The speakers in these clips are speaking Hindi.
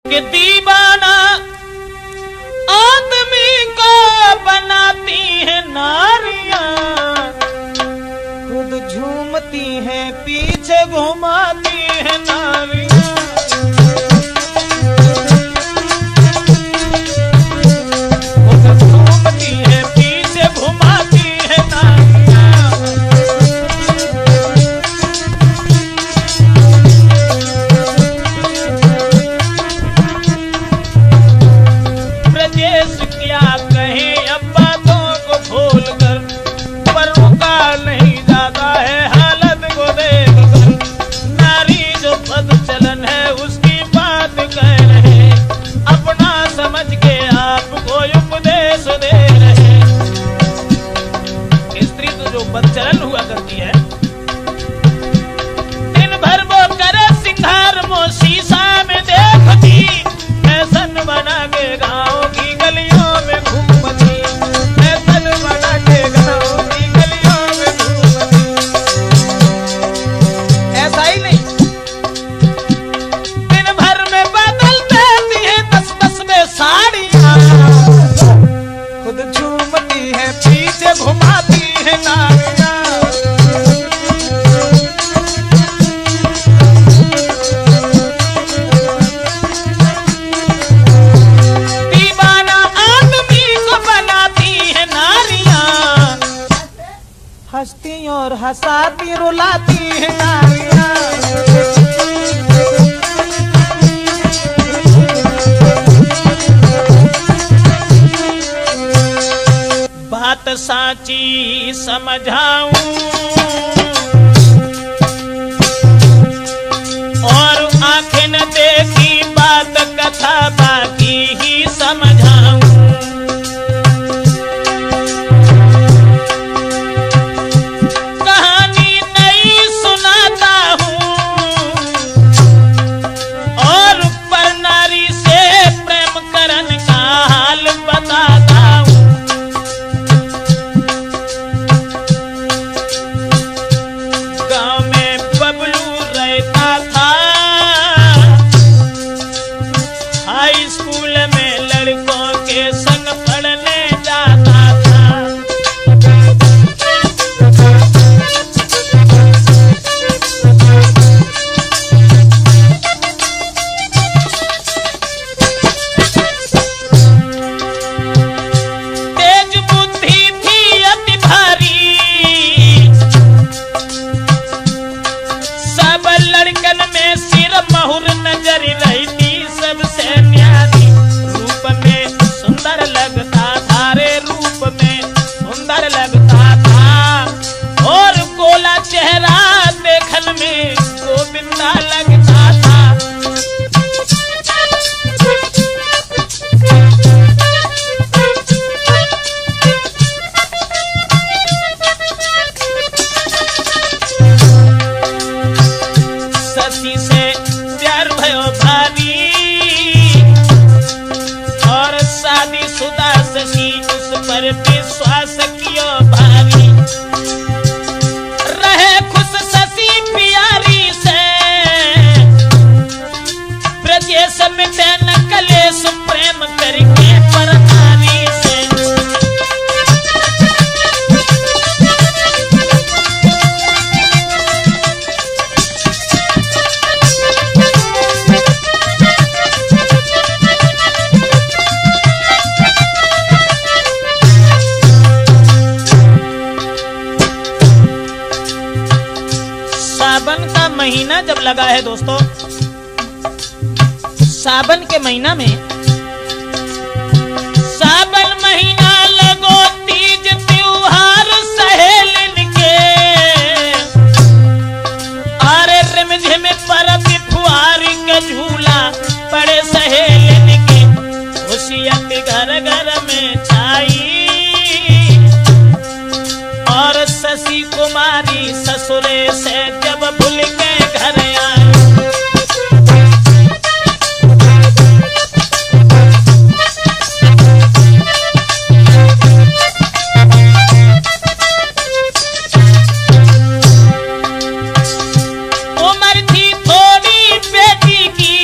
कि दीवाना आदमी को बनाती है नारियां, खुद झूमती है पीछे घुमाती है नारियां। खुद झूमती है पीछे घुमाती है नारियां। ब्रजेश क्या कहे अब बातों को भूल कर, पर रुका नहीं जाता है हालत को देख कर। नारी जो पद चलन है उसकी बात कह रहे, अपना समझ के आपको उपदेश दे रहे। स्त्री तो जो पद चलन हुआ करती है, दिन भर वो करे सिंगार, वो शीशा में देखती, फैशन बना के गाँव की गलियों में घूमती, फैशन बना के गाँव की गलियों में घूमती। ऐसा ही नहीं, दिन भर में बदल देती है 10-10 में साड़ियाँ, खुद झूमती है पीछे घुमाती है नारियाँ। दीवाना आदमी को बनाती है नारियाँ, हंसती और हंसाती रुलाती है नारियाँ। बात साची समझाऊं और आंखें न देखी बात कथा बाकी ही समझाऊं। कहानी नई सुनाता हूँ और पर नारी से प्रेम करन का हाल बताता हूँ। गांव में बबलू रहता था, हाई स्कूल में लड़कों के संग पढ़ने जाता था। तेज बुद्धि थी अति भारी, सब लड़कन में सिर महुर नजर रहती सबसे न्यारी। रूप में सुंदर लगता था रे, रूप में सुंदर लगता था, और गोला चेहरा देखन में गोविंदा लगता था। शशि से प्यार भयो भारी, और शादीशुदा शशि उस पर विश्वास कियो भारी। रहे खुश शशि प्यारी से, ब्रजेश मिटे न कलेश प्रेम करके पर नारी से। सावन का महीना जब लगा है दोस्तों, सावन के महीना में, सावन महीना लगो तीज त्योहार सहेलिन के, अरे रिमझिम परब फुहारी के झूला पड़े सहेलिन के। खुशियत घर घर में छाई, और शशि कुमारी ससुरे से जब भूल के घर आई। उम्र थी थोड़ी बेटी की,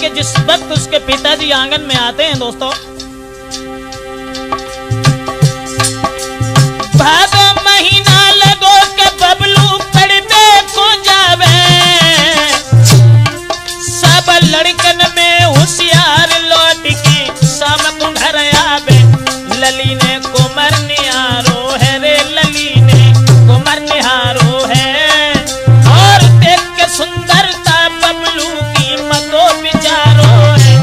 कि जिस वक्त उसके पिताजी आंगन में आते हैं दोस्तों, भादो महीना लगो के बबलू पढ़ते को जावे, सब लड़कन में होशियार लौट के शाम को घर आवे। लली ने कुमर निहारो है रे, लली ने कुमर निहारो है, और देख के सुंदरता बबलू की मतो विचारो है।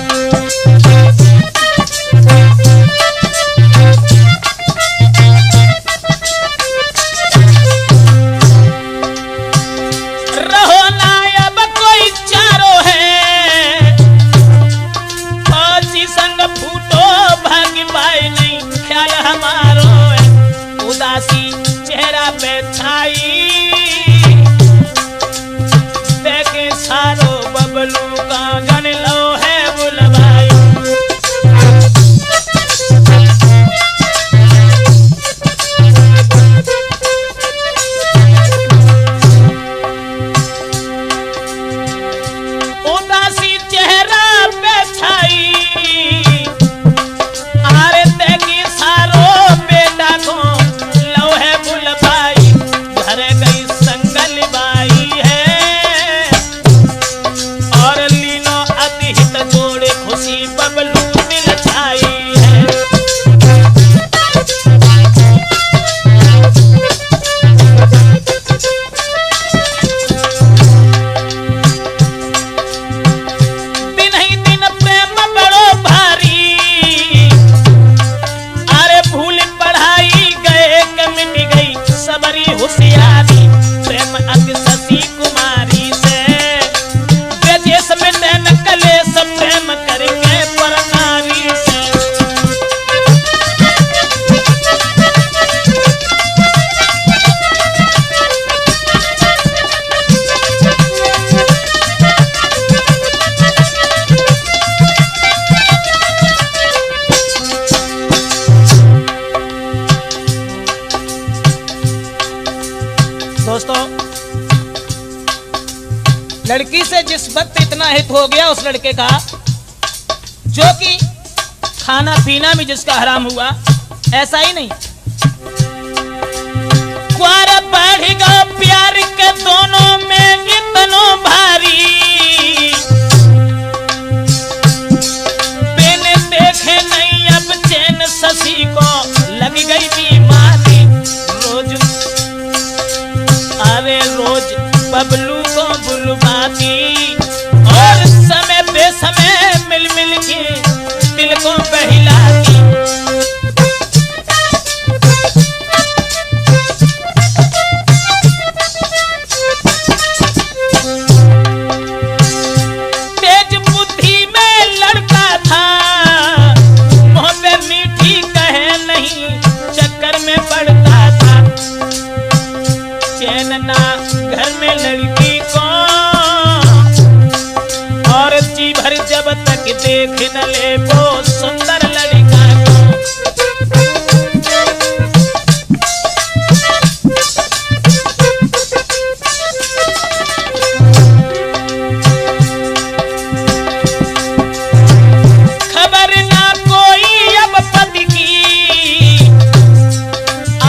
रहो ना अब कोई चारो है, फौजी संग फूटो भागी पाए नहीं, ख्याल हमारो है। उदासी चेहरा पे छाई, देखे सारो बबलू का गन लो है बुलवाई। उदासी चेहरा पे छाई, आरे देखी सारो बेटा को लो है बुलवाई। घर गई संगल बाई है, और लीनो अतिहित जोड़े खुशी बबलू दिल छाई है। दिन ही दिन प्रेम बड़ो भारी, अरे भूल पढ़ाई गए के मिट गई सबरी होशियारी। प्रेम अति शशि कुमारी से ब्रजेश में नैन कलेश, प्रेम करके पर नारी से। दोस्तों, लड़की से जिस वक्त इतना हित हो गया उस लड़के का, जो कि खाना पीना भी जिसका हराम हुआ, ऐसा ही नहीं, क्वार बढ़ेगा प्यार के दोनों में इतनो भारी। बिन देखे नहीं अब चैन शशि को लग गई बीमारी। रोज बबलू को बुलवाती, और समय पे समय मिल मिल के दिल को बहलाती। तेज बुद्धि में लड़का था, मुंह पे मीठी कहे नहीं, चक्कर में पड़ता था। चैन ना घर में लड़की को, और जी भर जब तक देख न ले वो सुंदर लड़का को। खबर ना कोई अब पति की,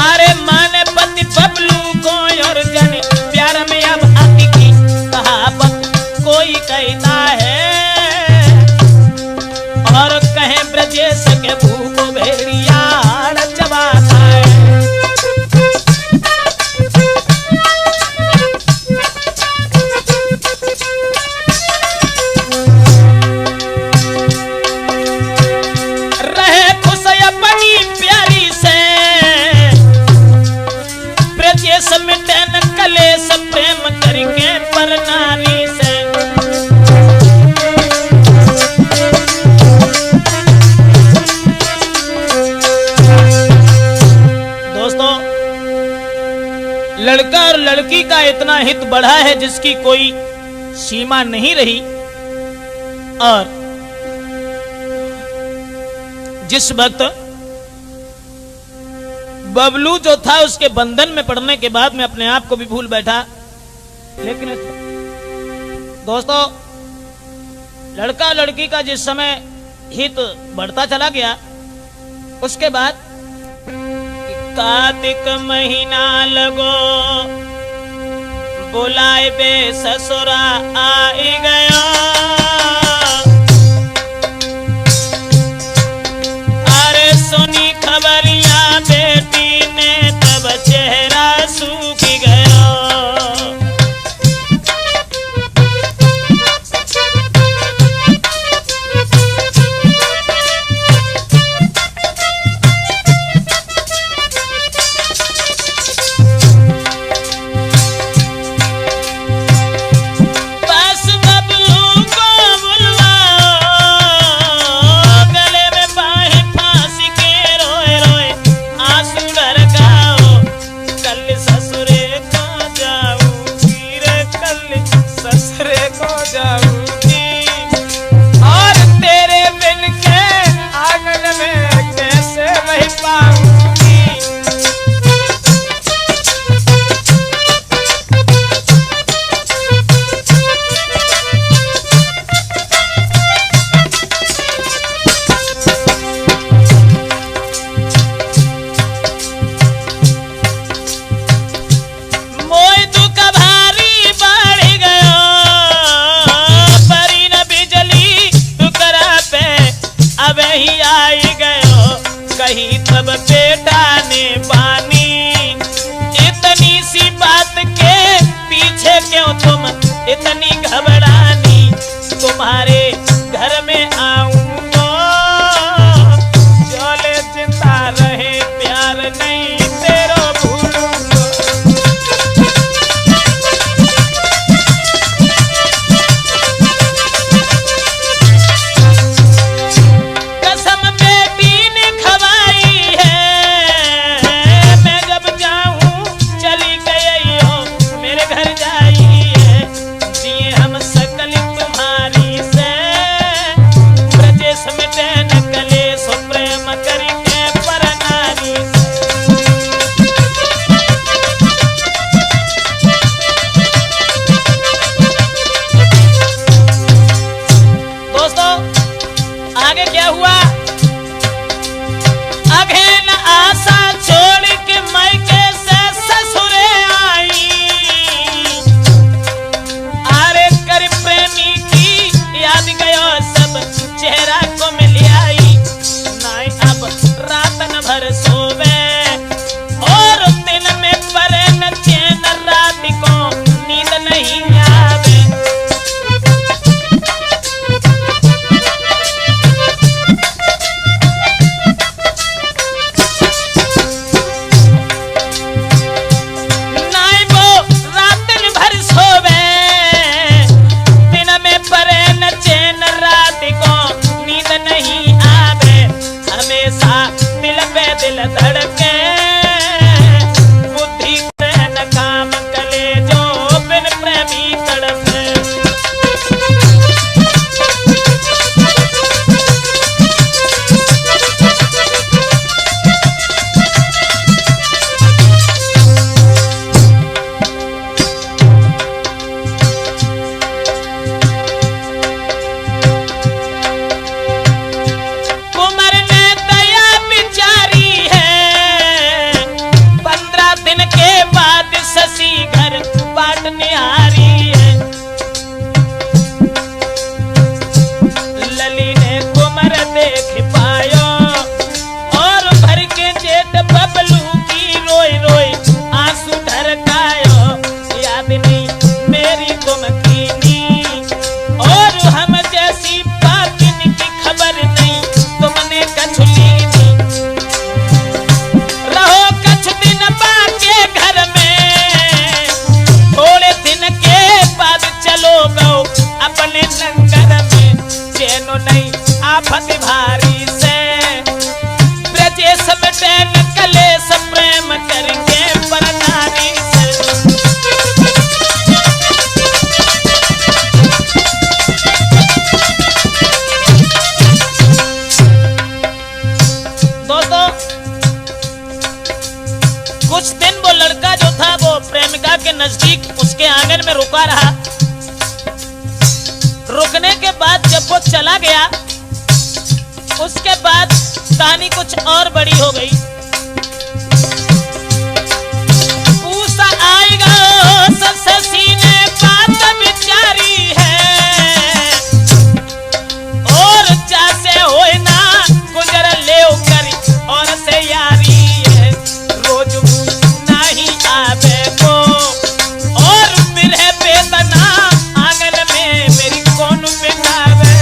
आरे माने पति बबलू को, और जन प्यार में अब अति की कहावत कोई कहता है, और कहे ब्रजेश के भूख भेड़िया चबाता है। रहे खुश अपनी प्यारी से, ब्रजेश मिटे न कलेश, प्रेम करके पर नारी से। दोस्तों, लड़का और लड़की का इतना हित बढ़ा है जिसकी कोई सीमा नहीं रही, और जिस वक्त बबलू जो था उसके बंधन में पड़ने के बाद में अपने आप को भी भूल बैठा। लेकिन दोस्तों, लड़का लड़की का जिस समय हित बढ़ता चला गया, उसके बाद कार्तिक महीना लगो बुलाए बे ससुरा आई गया। अरे सुनी खबरियां बेटी ने तब चेहरा सूख गया। कही तब बेटा ने बानी, इतनी सी बात के पीछे क्यों तुम इतनी घबरानी। तुम्हारे घर में आऊंगा चले जिंदा रहे प्यार नहीं तेरो भूलूंगा। कसम बेटी ने खवाई है, मैं जब जाऊं चली गई हो मेरे घर जाई है। दिए हम सकल तुम्हारी से ब्रजेश मिटे न कलेश प्रेम करके पर नारी से। दोस्तों आगे क्या हुआ? अघेन आशा छोड़ के मायके से ससुरे आई। अरे कर प्रेमी की याद गयो सब चेहरा को मिल आई। नाई अब रातन भर सोवे और दिन में परे न चैन, रात को नींद नहीं आवे। नाई वो रातन भर सोवे, दिन में परे न चैन, रात को नींद नहीं आवे। हमेशा दिल पे दिल धड़के, बुद्धि करे न काम कले जो बिन प्रेमी तड़पे। कुंवर ने दया बिचारी है, 15 दिन के बाद शशि घर बाट निहारी है। लली ने कुंवर देख पायो और भर के जेठ बबलू की रोई रोई आंसू ढरकायो। याद नहीं मेरी तुम कीनी और हम जैसी बातिन की खबर नहीं तुमने कछुली नी। रहो कछ दिन बाके घर में, थोड़े दिन के बाद चलो गो अपने लंगर में। चैनो नहीं आफत भारी से, ब्रजेश मिटे न कलेश प्रेम करके पर नारी से। दोस्तों कुछ दिन वो लड़का जो था वो प्रेमिका के नजदीक उसके आंगन में रुका रहा। रुकने के बाद जब वो वो चला गया। उसके बाद कहानी कुछ और बड़ी हो गई। पूसा आएगा सबसे सीने बात बिचारी है, और जैसे होए ना गुजर ले करी और से यारी है। रोज नहीं आवे को और बिरह बेतना आंगन में मेरी कौन बिठावे।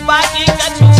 बाकी कछु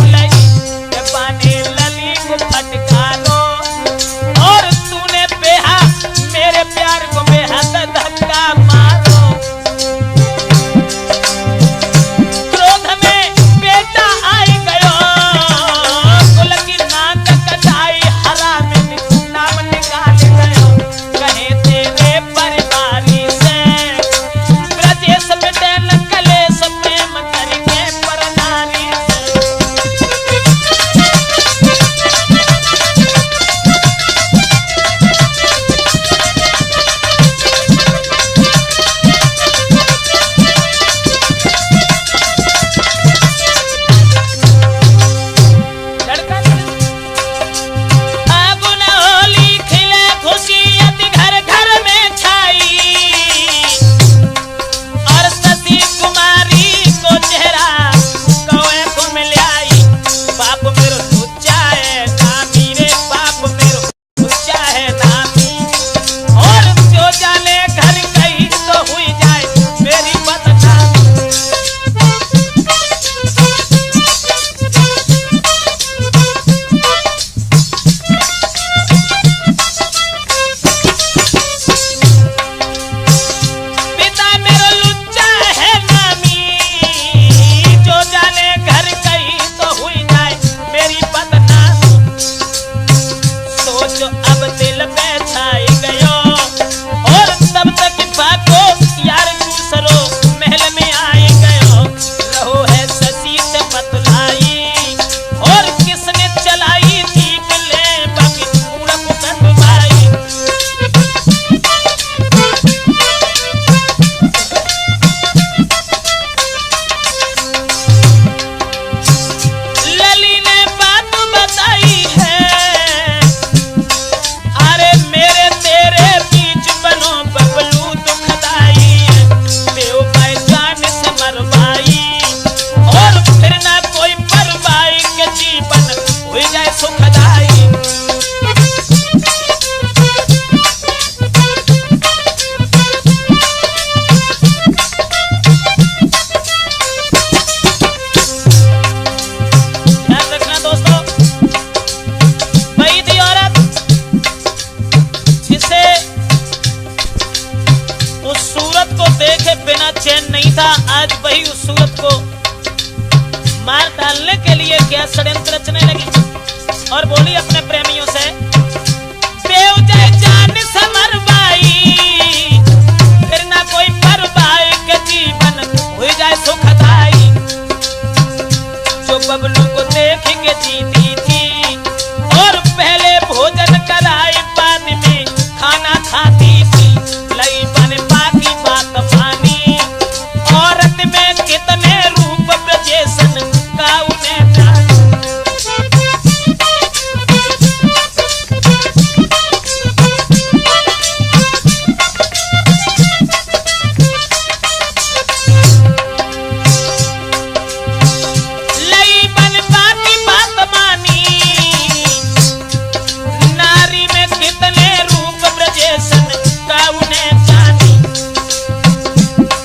सूरत को देखे बिना चैन नहीं था, आज वही उस सूरत को मार डालने के लिए क्या षड्यंत्र रचने लगी और बोली अपने प्रेमियों से, देव जय जान समरबाई, फिर ना कोई परवाई के जीवन हो जाए सुखदाई। जो बबलू को देख के जीती थी और पहले भोजन कराई, बाद में खाना खाती थी, लई बन बाकी बात मानी। औरत में कितने रूप ब्रजेशन का उन्हें जानी। लई बन बाकी बात मानी, नारी में कितने रूप ब्रजेशन का उन्हें जानी।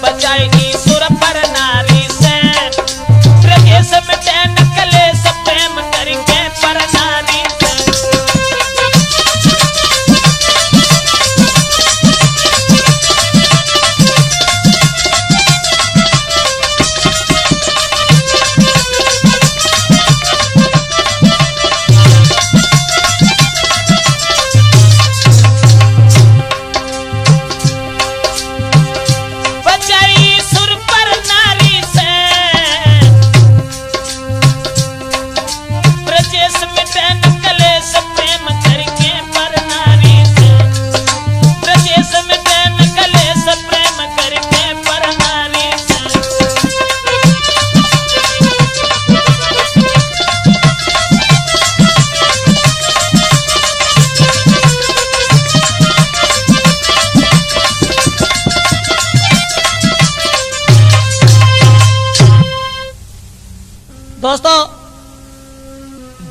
बजाएगी सुर पर नारी से, ब्रजेश में चैन कलेश प्रेम करके पर नारी से। बजाई सुर पर नारी से, ब्रजेश में चैन कलेश प्रेम करके पर नारी से। ब्रजेश में चैन कलेश प्रेम करके पर नारी से। दोस्तों,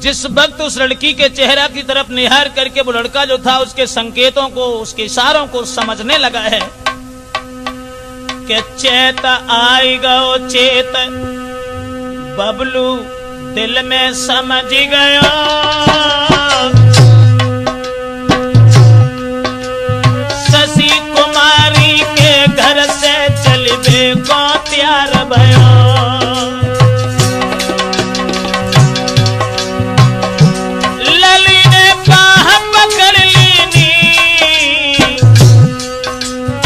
जिस वक्त उस लड़की के चेहरा की तरफ निहार करके वो लड़का जो था उसके संकेतों को, उसके इशारों को समझने लगा है कि चेत आई गो चेत, बबलू दिल में समझ गया। शशि कुमारी के घर से चलबे को तैयार भयो। लली ने बाह पकड़ लीनी,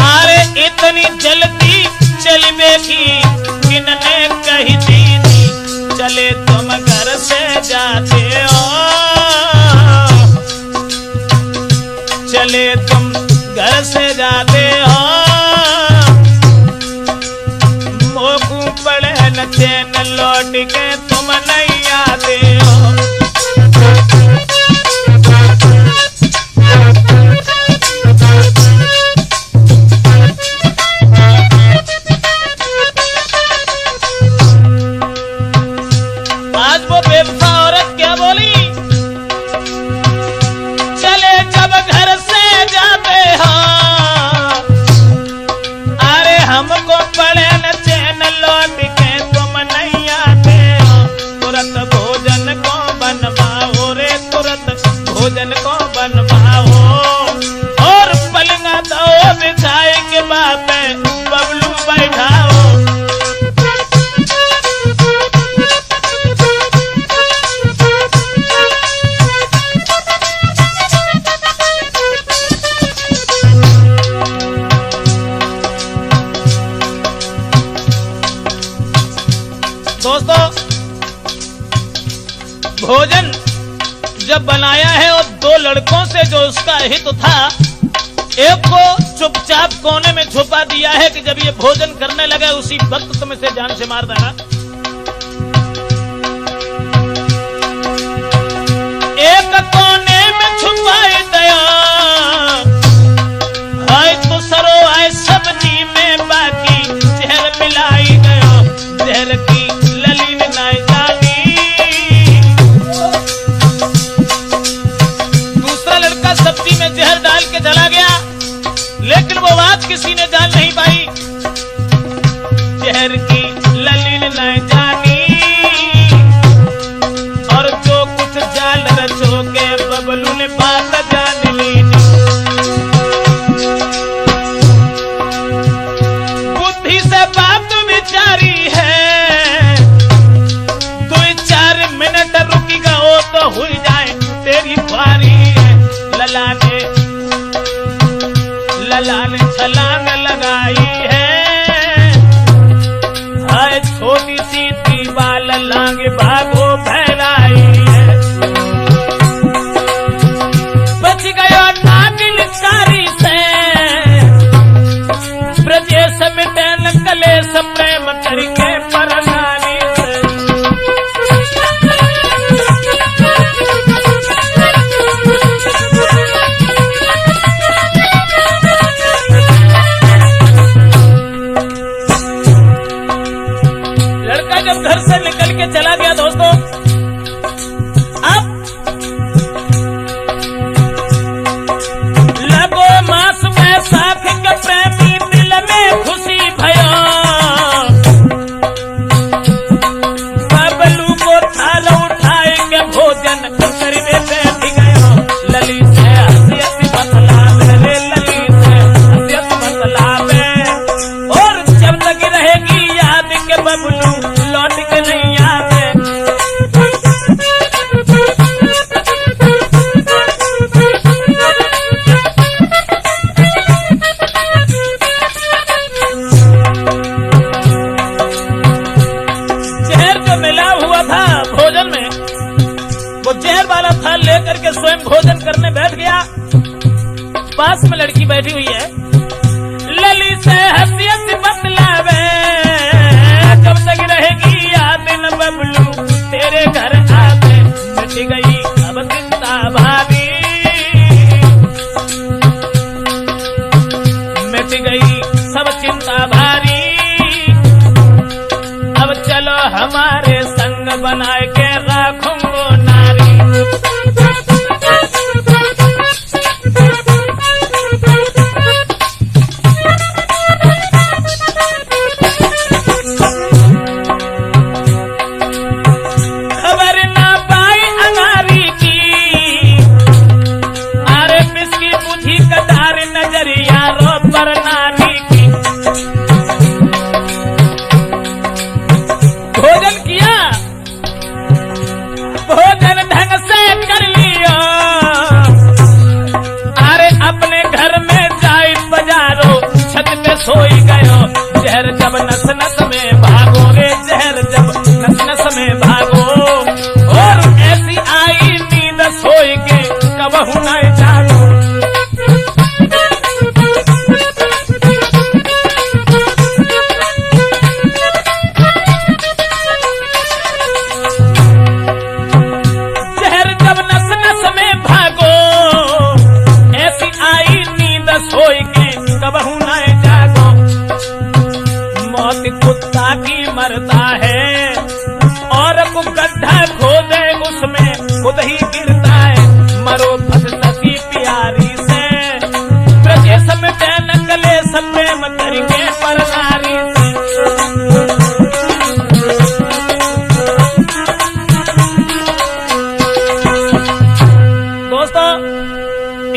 अरे इतनी जल्दी चलबे की किनने कही दीनी। चले तुम घर से जाते हो, चले तुम घर से जाते हो, मोकू पड़े न चैन लौट के तुम नहीं आते हो। आज वो बेवफा औरत क्या बोली, चले जब घर से जाते हो, अरे हमको पड़े न चैन लौट के तुम नहीं आते हो। तुरंत भोजन को बनवाओ रे, तुरंत भोजन को बनवाओ, और पलंगा दो बिछाए के बाद में बबलू बैठाओ। दोस्तों, भोजन जब बनाया है और दो लड़कों से जो उसका हित था, एक को चुपचाप कोने में छुपा दिया है कि जब ये भोजन करने लगे उसी वक्त तुम इसे जान से मार देना। एक कोने में छुपाए दया, हाय तो सरो आए सब्जी में बाकी जहर मिलाई गयो। जहर की लली ने ना जानी, दूसरा लड़का सब्जी में जहर डाल के चला गया, लेकिन वो बात किसी ने जान नहीं पाई। जहर की लली ने ना जानी, और जो कुछ जाल रचो के बबलू ने बात जान ली। लाचारी है, 2-4 मिनट रुकेगा वो तो हो जाए तेरी बारी है। लला ने छलांग लगाई है, हाय छोटी सी दीवाल लांग भागो फैलाई है। बच गयो नागिन कारी से, ब्रजेश मिटन कलेश प्रेम करके परनानी से। लड़का जब घर से निकल के चला गया दोस्तों, अब लगो मास में साथ के प्रेमी दिल में खुशी भयो। बबलू को थाल उठाए के भोजन करने बैठ गयो। लली से हंसी बतलावे रे, लली से हंसी बतलावे, और जब तक रहेगी याद के बबलू लौट के नहीं आवे। जहर जो मिला हुआ था भोजन में, वो जहर वाला थाल लेकर के स्वयं भोजन करने बैठ गया। पास में लड़की बैठी हुई है, लली से हंसी हंसी बतलावे, जब तक रहेगी याद न बबलू तेरे घर आते। मिट गई अब चिंता भाभी, मिट गई सब चिंता भारी। अब चलो हमारे संग बनाए के राखूंगो नारी। खबर ना पाई अंगारी की, अरे बिस्की बुझी कदार नजरिया रो पर नारी की। भोजन किया, भोजन ढंग से कर लियो, अरे अपने घर में जाई बजारो छत पे सोई गयो। जहर जब नस नस में भागो रे, जहर जब नस नस में भागो, और ऐसी आई नींद सोई के कबहू न जागो। जहर जब नस नस में भागो, ऐसी आई नींद सोई के कबहू न जागो। मौत कुत्ता की मरता है, और को गड्ढा खोदे उसमें खुद ही गिरता है। मरो फस सकी प्यारी से, ब्रजेश मिटन कलेश प्रेम करके परनारी से। दोस्तों,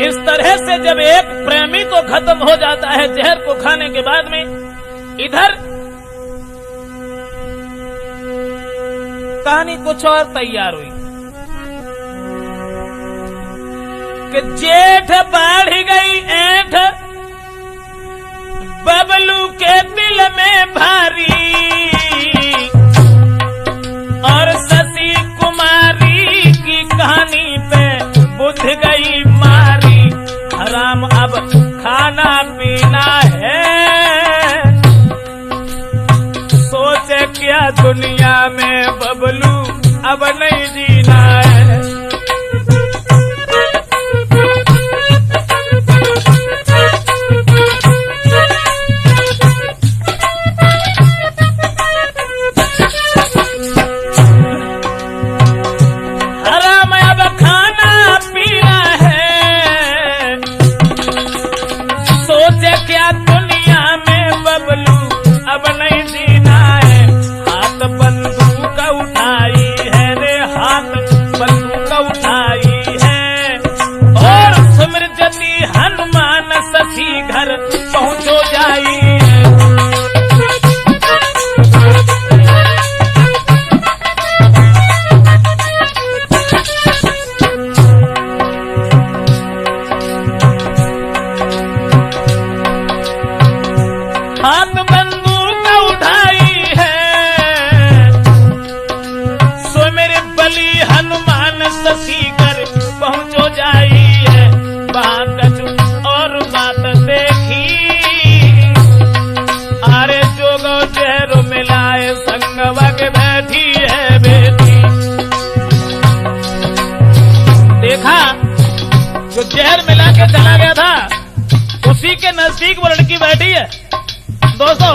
इस तरह से जब एक प्रेमी तो खत्म हो जाता है जहर को खाने के बाद में, इधर कहानी कुछ और तैयार हुई कि जेठ बढ़ गई ऐठ बबलू के दिल में भारी, और शशि कुमारी की कहानी पे बुझ गई मारी। हराम अब खाना पीना है, सोचे क्या दुनिया में बबलू अब नहीं जीना है। हराम अब खाना पीना है, सोचे क्या दुनिया में बबलू अब नहीं जीना है। हाथ बंदूक नजदीक वो लड़की बैठी है। दोस्तों,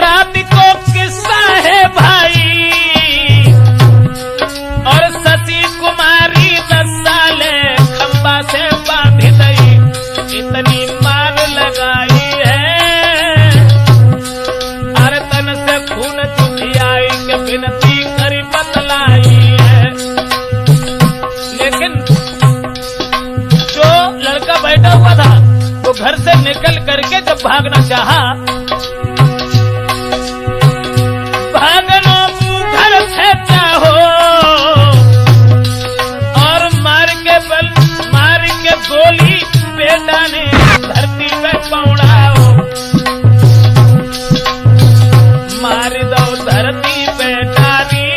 रात को किस्सा है भाई, और सती कुमारी 10 साले खंबा से बांधी गई, इतनी मार लगाई है, अरे तन से खून चुटियाई के बिनती करी बतलाई है। लेकिन जो लड़का बैठा हुआ था वो घर से निकल करके जब भागना चाहा, भागना घर से चाहो और मार के गोली बेटा ने धरती पे पौड़ाओ, मार दो धरती पे डाली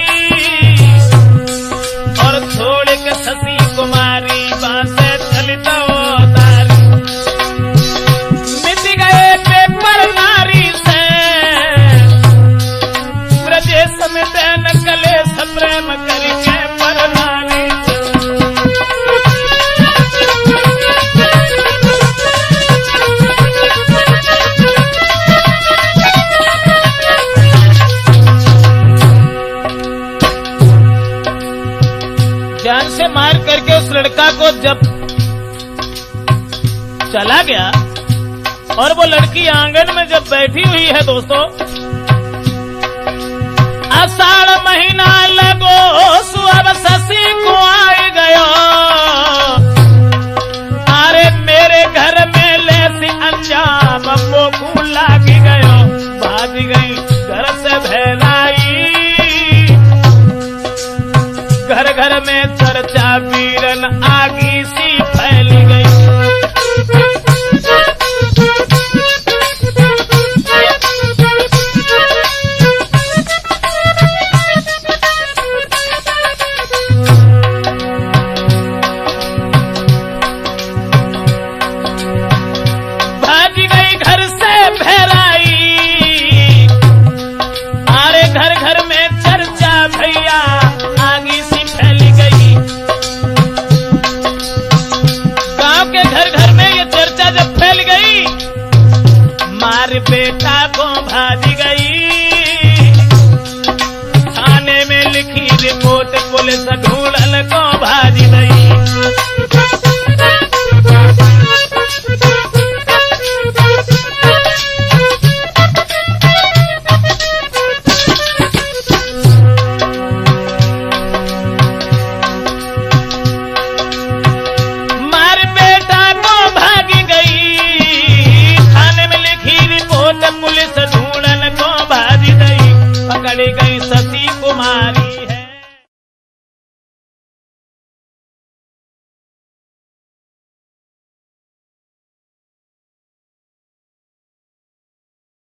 और छोड़ के सती कुमारी बासे चली दो तारी। मिट गए पेपर नारी से ब्रजेश में देन कले प्रेम करके पर नारी। जान से मार करके उस लड़का को जब चला गया और वो लड़की आंगन में जब बैठी हुई है दोस्तों, आषाढ़ महीना लगो सुअब शशि को आए गयो, अरे मेरे घर में लेसी अंजाम मोकू लागी गयो, भाग गई घर से भैलाई, घर घर में चर्चा वीरन आगी सी फैल गई। भागी गई घर से भैराई, अरे घर घर में चर्चा भैया आगी सी फैल गई। गांव के घर घर में ये चर्चा जब फैल गई, मार बेटा को भागी गई, थाने में लिखी रिपोर्ट पुलिस